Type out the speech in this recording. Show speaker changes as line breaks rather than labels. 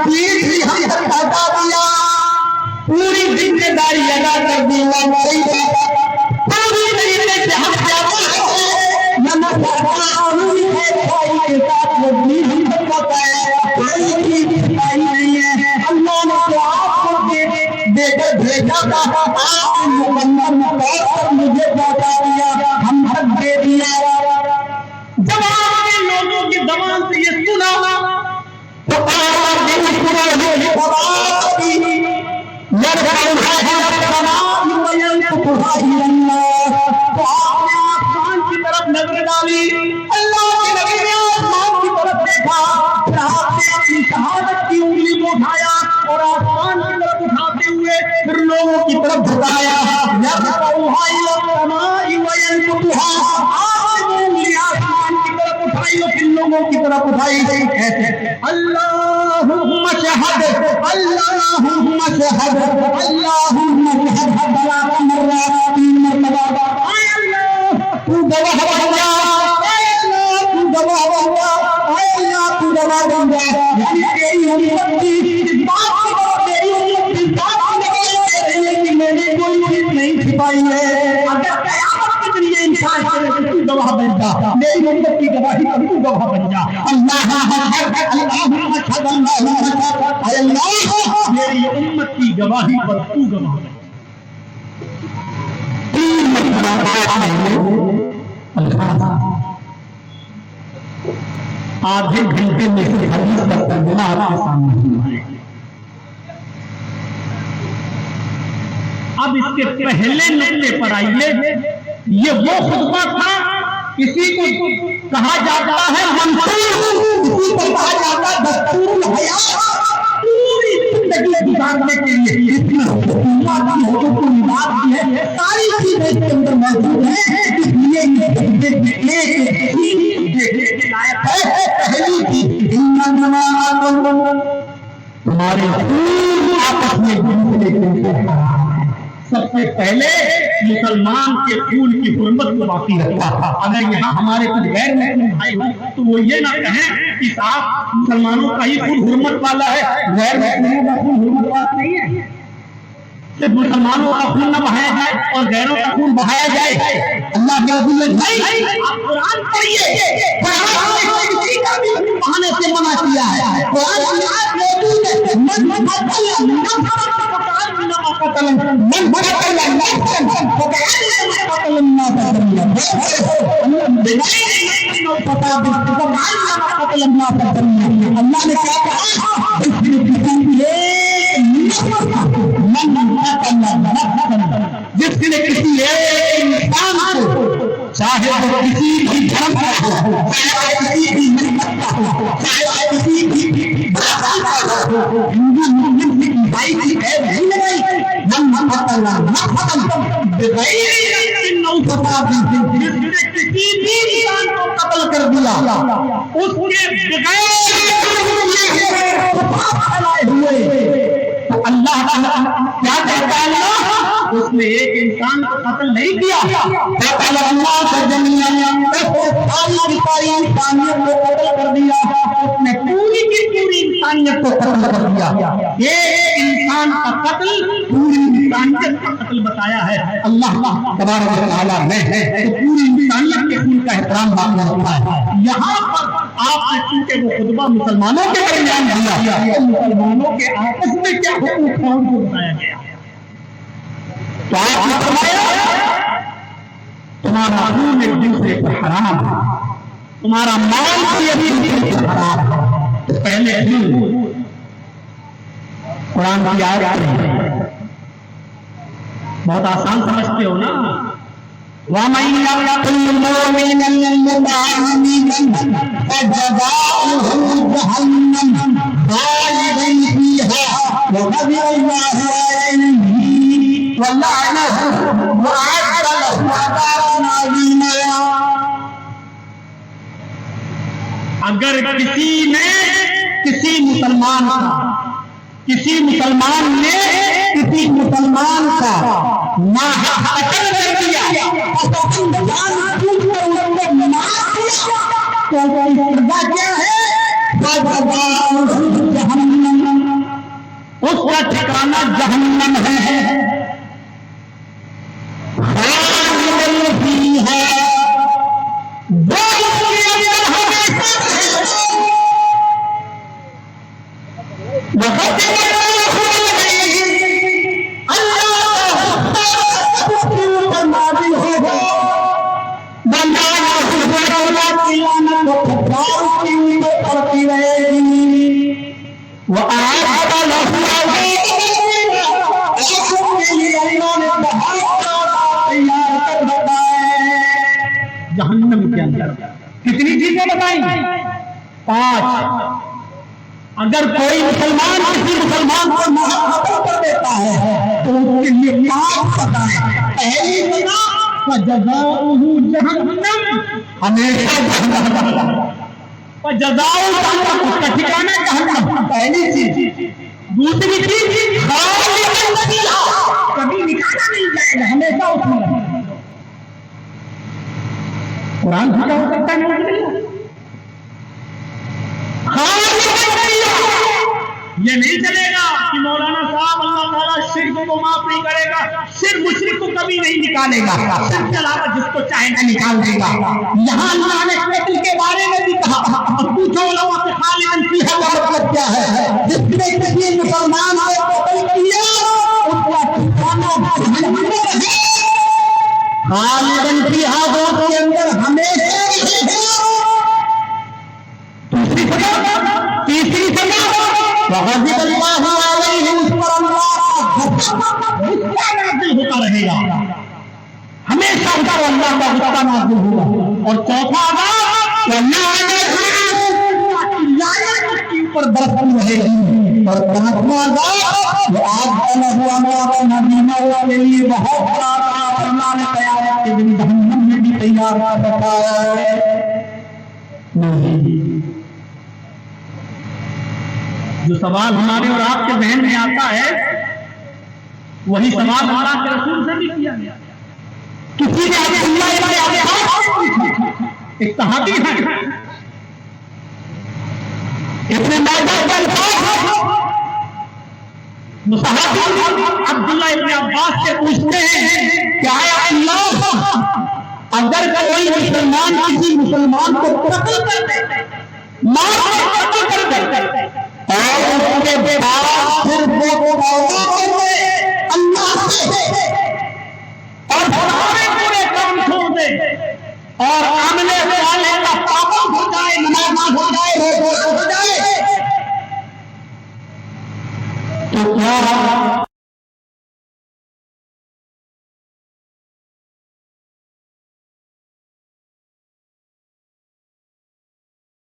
پیٹ بھی ہم تک ہٹا دیا، پوری ذمہ داری ادا کر دی، پوری طریقے سے ہم اللہ نے تو آپ کو دے کر بھیجا تھا، آپ مکمل طور پر مجھے پہنچا دیا، ہم حق دے دیا۔ جب آپ نے لوگوں کی زبان سے یہ سنا تو آپ نے آسمان کی طرف نظر ڈالی، اللہ کے نبی نے آسمان کی طرف دیکھا، پھر آپ نے اپنی شہادت کی انگلی کو اٹھایا اور آسمان کی طرف اٹھاتے ہوئے پھر لوگوں کی طرف جھکایا، آپ نے انگلی آسمان کی طرف اٹھائی اور پھر لوگوں کی طرف اٹھائی، ایسے اللہم شہد اللہم شہد اللہم شہد ثلاث مرات، 3 مرتبہ، اے اللہ تو گواہ بن جا، اے اللہ تو گواہ بن جا، اے اللہ تو گواہ بن جا، یعنی تیری امت کی اس بات کی طرف، تیری امت کی بات کی طرف کہ میں نے کوئی چیز نہیں چھپائی ہے، اگر قیامت کے دن یہ انسان کرے تو تو گواہ بن جا، میری امت کی گواہی پر تو گواہ بن جا، اللہم شہد اللہم شہد اللہم شہد، اے اللہ میری امت کی گواہی پر تو گواہ بن جا۔ 3 مرتبہ آدھے گھنٹے میں سے حدیث کا ترجمہ آپ کے سامنے ہے۔ اب اس کے پہلے نقطے پر آئیے، یہ وہ خطبہ تھا، کسی کو کہا جاتا ہے منصور، کسی کو کہا جاتا ہے دستور الحیات، پوری زندگی گزارنے کے لیے اس میں حکومت کی حقوق العباد بھی ہے، ساری چیزیں اس کے اندر موجود ہیں، اس لیے دیکھنے کے لائق ہے۔ پہلی چیز تمہارے آپس میں سب سے پہلے مسلمان کے خون کی حرمت کو باقی رکھا تھا۔ اگر یہاں ہمارے کچھ غیر مسلم بھائی ہوں تو وہ یہ نہ کہیں کہ صاحب مسلمانوں کا ہی خون حرمت والا ہے، غیر مسلموں کا خون حرمت والا نہیں ہے، صرف مسلمانوں کا خون نہ بہایا جائے اور غیروں کا خون بہایا جائے۔ اللہ کے رسول نے آپ قرآن پڑھیے، قرآن نے کسی کا بھی بہانے سے منع کیا ہے، قرآن کی آیت موجود ہے، من قتل نفسا قتل من قتل نفسا قتل الناس بالله اللہ نے کیا کہا، جس نے کسی انسان کو، چاہے وہ کسی بھی دھرم کا ہو، چاہے کسی بھی مذہب کا ہو، چاہے کسی بھی بھاشا کا ہو، ہندو مسلم کی بھائی کی عیب نہیں لگائی، من قتل نفسا بغیر جس نے کسی بھی انسان کو قتل کر دیا، اس کے بغیر ہوئے، اللہ کیا کہتا ہے؟ اس نے ایک انسان کو قتل نہیں کیا، قتل اللہ ساری انسانیت کو قتل کر دیا، اس نے پوری کی پوری انسانیت کو قتل کر دیا۔ ایک انسان کا قتل پوری انسانیت کا قتل بتایا ہے اللہ تبارک و تعالیٰ نے، تو پوری انسانیت کے خون کا احترام باقی رکھا ہے۔ یہاں پر آپ نے چونکہ وہ خطبہ مسلمانوں کے درمیان دیا، مسلمانوں کے آپس میں کیا حقوق ہیں ان کو بتایا گیا، تو آپ نے فرمایا تمہارا خون ایک دوسرے پر حرام ہے، تمہارا مال بھی ایک دوسرے پر حرام ہے۔ تو پہلے قرآن کی آیت ہے، بہت آسان سمجھتے ہو نا، وَمَن يَقْتُلْ مُؤْمِنًا مُتَعَمِّدًا فَجَزَاؤُهُ جَهَنَّمُ خَالِدًا فِيهَا وَغَضِبَ اللَّهُ عَلَيْهِ وَلَعَنَهُ وَأَعَدَّ لَهُ عَذَابًا عَظِيمًا۔ اگر کسی مسلمان نے کسی مسلمان کا ناحق قتل کر دیا تو کیا ہے؟ اس کا ٹھکانہ جہنم ہے، خالدین فیہا، وہ اس کے اندر ہمیشہ رہے گا۔ وَغَضِبَ اللَّهُ عَلَيْهِ، اللہ کا نازل ہوگا، بندہ قیامت کو ٹھکراؤ کی اوپر پڑتی رہے گی۔ وَأَعَدَّ لَهُ جہنم کے اندر کتنی چیزیں بتائیں؟ 5۔ اگر کوئی مسلمان کسی مسلمان کو محبت کر دیتا ہے تو اس کے لیے 5 بتائیں۔ پہلی سزا فَجَزَاؤُهُ جَہَنَّمُ، ہمیشہ جہنم، فَجَزَاؤُهُ جَہَنَّمُ، اس کا ٹھکانہ جہنم، پہلی چیز۔ دوسری چیز خالدین فیہا، کبھی نکالا نہیں جائے گا، ہمیشہ اس میں رہے گا۔ قرآن جھوٹا ہو سکتا ہے نہیں؟ یہ نہیں چلے گا کہ مولانا صاحب اللہ تعالیٰ شرک کو معاف نہیں کرے گا، صرف مشرک کو کبھی نہیں نکالے گا، شرک کے علاوہ جس کو چاہے گا نکال دے گا۔ یہاں اللہ نے قتل کے بارے میں بھی کہا، پوچھو علماء سے خالدین فیہا کا مطلب کیا ہے؟ جس نے کسی مسلمان کو قتل کیا اس کا ٹھکانہ جہنم میں رہے، خالدین فیہا وہ اس کے اندر ہمیشہ رہے گا۔ تیسری سزا وغضب اللہ علیہ، اس پر اللہ کا غصہ نازل ہوتا رہے گا، ہمیشہ اس پر اللہ کا غصہ نازل ہوگا۔ اور چوتھا عذاب لعنت اس کے اوپر برستی رہے گی۔ اور پانچواں عذاب وہ آگ بنا ہوا مولا نبینا کے لیے بہت بڑا عذاب اللہ نے قیامت کے دن جہنم میں بھی تیار کر رکھا ہے۔ جو سوال ہمارے اور آپ کے ذہن میں آتا ہے وہی سوال اللہ کے رسول سے بھی کیا گیا۔ کسی نے ایک صحابی ہے، ابن ماجہ کا الفاظ صحابی عبداللہ ابن عباس سے پوچھتے ہیں کہ آیا اللہ اگر کوئی مسلمان کسی مسلمان کو قتل کر دے، مار قتل کر دے اور اس کے بعد پھر وہ توبہ کرے اللہ سے اور سارے پورے کام چھوڑ دے اور عمل صالح کا پابند ہو جائے، نماز ہو جائے، روزہ ہو جائے، تو کیا